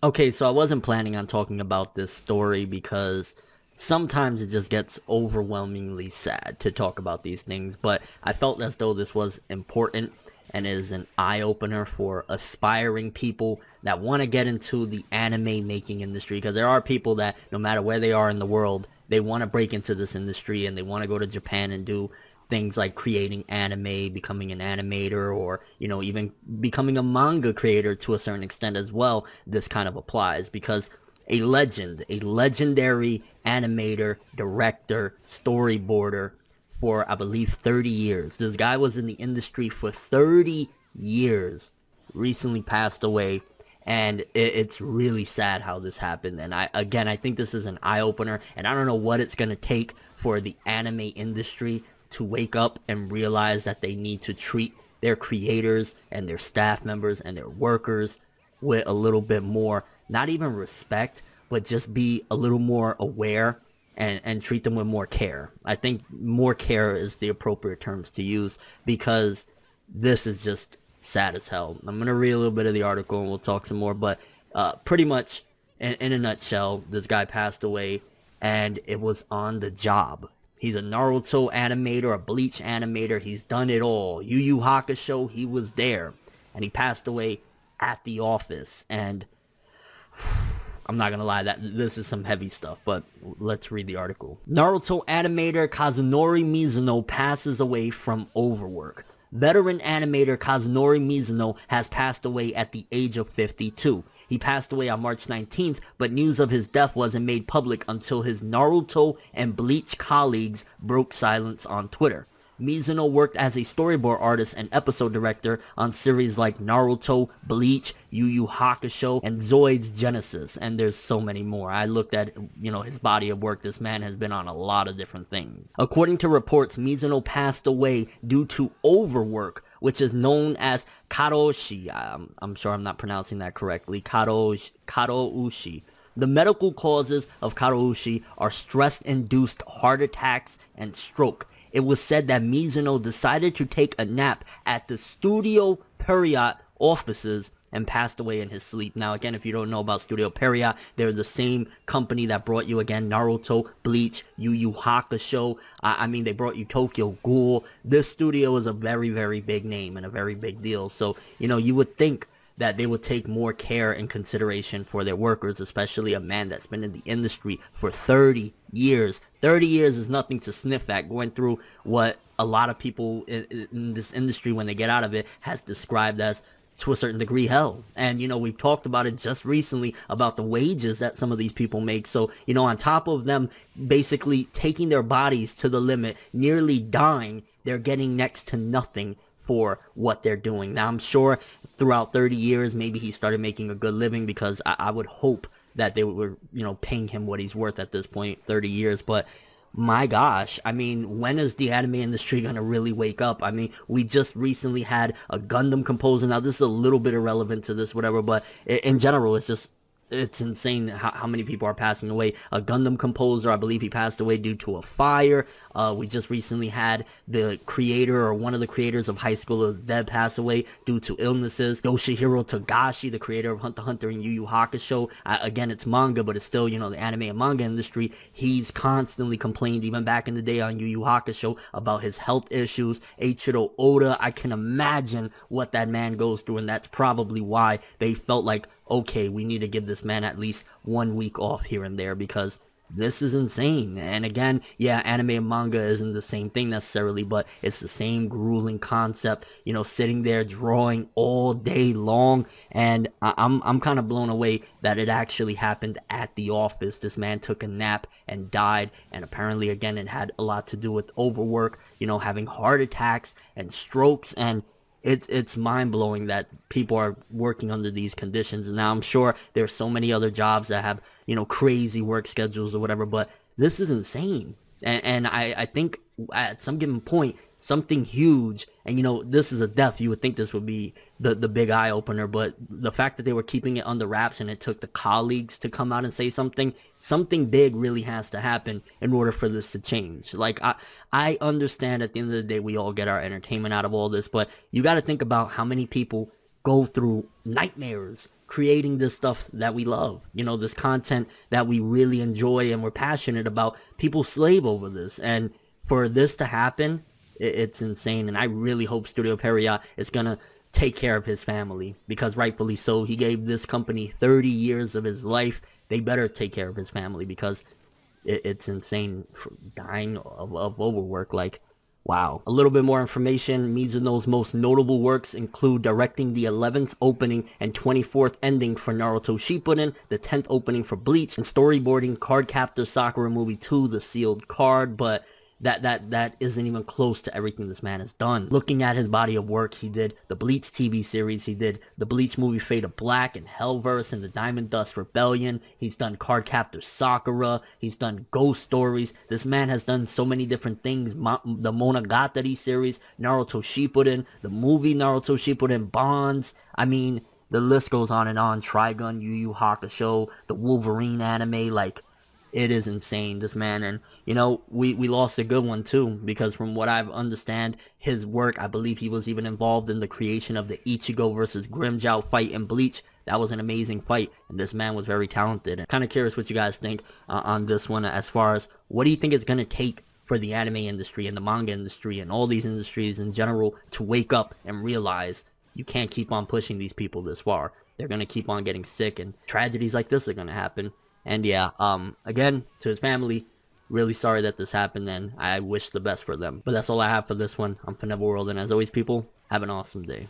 Okay, so I wasn't planning on talking about this story because sometimes it just gets overwhelmingly sad to talk about these things, but I felt as though this was important and is an eye-opener for aspiring people that want to get into the anime making industry, because there are people that no matter where they are in the world, they want to break into this industry and they want to go to Japan and do things like creating anime, becoming an animator, or even becoming a manga creator to a certain extent as well. This kind of applies because a legendary animator, director, storyboarder for I believe 30 years. This guy was in the industry for 30 years, recently passed away, and it's really sad how this happened. And I think this is an eye-opener, and I don't know what it's going to take for the anime industry to wake up and realize that they need to treat their creators and their staff members and their workers with a little bit more, not even respect, but just be a little more aware and treat them with more care. I think more care is the appropriate terms to use, because this is just sad as hell. I'm going to read a little bit of the article and we'll talk some more, but pretty much in a nutshell, this guy passed away and it was on the job. He's a Naruto animator, a Bleach animator. He's done it all. Yu Yu Hakusho, he was there. And he passed away at the office. And I'm not gonna lie, that this is some heavy stuff, but let's read the article. Naruto animator Kazunori Mizuno passes away from overwork. Veteran animator Kazunori Mizuno has passed away at the age of 52. He passed away on March 19th, but news of his death wasn't made public until his Naruto and Bleach colleagues broke silence on Twitter. Mizuno worked as a storyboard artist and episode director on series like Naruto, Bleach, Yu Yu Hakusho, and Zoid's Genesis, and there's so many more. I looked at, his body of work. This man has been on a lot of different things. According to reports, Mizuno passed away due to overwork, which is known as karoshi. I'm sure I'm not pronouncing that correctly. Karoushi. The medical causes of karoushi are stress-induced heart attacks and stroke. It was said that Mizuno decided to take a nap at the Studio Period offices and passed away in his sleep. Now, again, if you don't know about Studio Period, they're the same company that brought you, again, Naruto, Bleach, Yu Yu Hakusho. I mean, they brought you Tokyo Ghoul. This studio is a very, very big name and a very big deal. So, you would think that they would take more care and consideration for their workers, especially a man that's been in the industry for 30 years. 30 years is nothing to sniff at, going through what a lot of people in this industry, when they get out of it, has described as, to a certain degree, hell. And, we've talked about it just recently about the wages that some of these people make. So, on top of them basically taking their bodies to the limit, nearly dying, they're getting next to nothing for what they're doing. Now, I'm sure throughout 30 years, maybe he started making a good living, because I would hope that they were, paying him what he's worth at this point, 30 years. But my gosh, I mean, when is the anime industry going to really wake up? I mean, we just recently had a Gundam composer. Now, this is a little bit irrelevant to this, whatever, but in general, it's insane how many people are passing away. A Gundam composer, I believe he passed away due to a fire. We just recently had the creator, or one of the creators of High School of Dead, pass away due to illnesses. Yoshihiro Togashi, the creator of Hunter x Hunter and Yu Yu Hakusho. Again, it's manga, but it's still, the anime and manga industry. He's constantly complained, even back in the day on Yu Yu Hakusho, about his health issues. Eiichiro Oda, I can imagine what that man goes through, and that's probably why they felt like, okay, we need to give this man at least 1 week off here and there, because this is insane. And again, yeah, anime and manga isn't the same thing necessarily, but it's the same grueling concept, sitting there drawing all day long. And I'm kind of blown away that it actually happened at the office. This man took a nap and died, and apparently, again, it had a lot to do with overwork, having heart attacks and strokes. And it's mind-blowing that people are working under these conditions. And now I'm sure there's so many other jobs that have, crazy work schedules or whatever, but this is insane. And I think at some given point, something huge, and this is a death, you would think this would be the big eye-opener, but the fact that they were keeping it under wraps and it took the colleagues to come out and say something big really has to happen in order for this to change. Like, I understand at the end of the day, we all get our entertainment out of all this, but you got to think about how many people go through nightmares creating this stuff that we love, you know, this content that we really enjoy and we're passionate about. People slave over this, and for this to happen, it's insane. And I really hope Studio Period is gonna take care of his family, because rightfully so, he gave this company 30 years of his life. They better take care of his family, because it's insane for dying of overwork. Like, wow. A little bit more information. Mizuno's most notable works include directing the 11th opening and 24th ending for Naruto Shippuden, the 10th opening for Bleach, and storyboarding Cardcaptor Sakura Movie 2, The Sealed Card. But that isn't even close to everything this man has done. Looking at his body of work, he did the Bleach TV series, he did the Bleach movie Fate of Black and Hellverse and the Diamond Dust Rebellion. He's done Cardcaptor Sakura, he's done Ghost Stories. This man has done so many different things. The Monogatari series, Naruto Shippuden, the movie Naruto Shippuden, Bonds. I mean, the list goes on and on. Trigun, Yu Yu Hakusho, the Wolverine anime. Like, it is insane, this man. And, you know, we lost a good one too, because from what I've understand, his work, I believe he was even involved in the creation of the Ichigo versus Grimmjow fight in Bleach. That was an amazing fight, and this man was very talented. And kind of curious what you guys think on this one, as far as what do you think it's going to take for the anime industry and the manga industry and all these industries in general to wake up and realize you can't keep on pushing these people this far. They're going to keep on getting sick, and tragedies like this are going to happen. And yeah, again, to his family, really sorry that this happened, and I wish the best for them. But that's all I have for this one. I'm ForneverWorld, and as always, people, have an awesome day.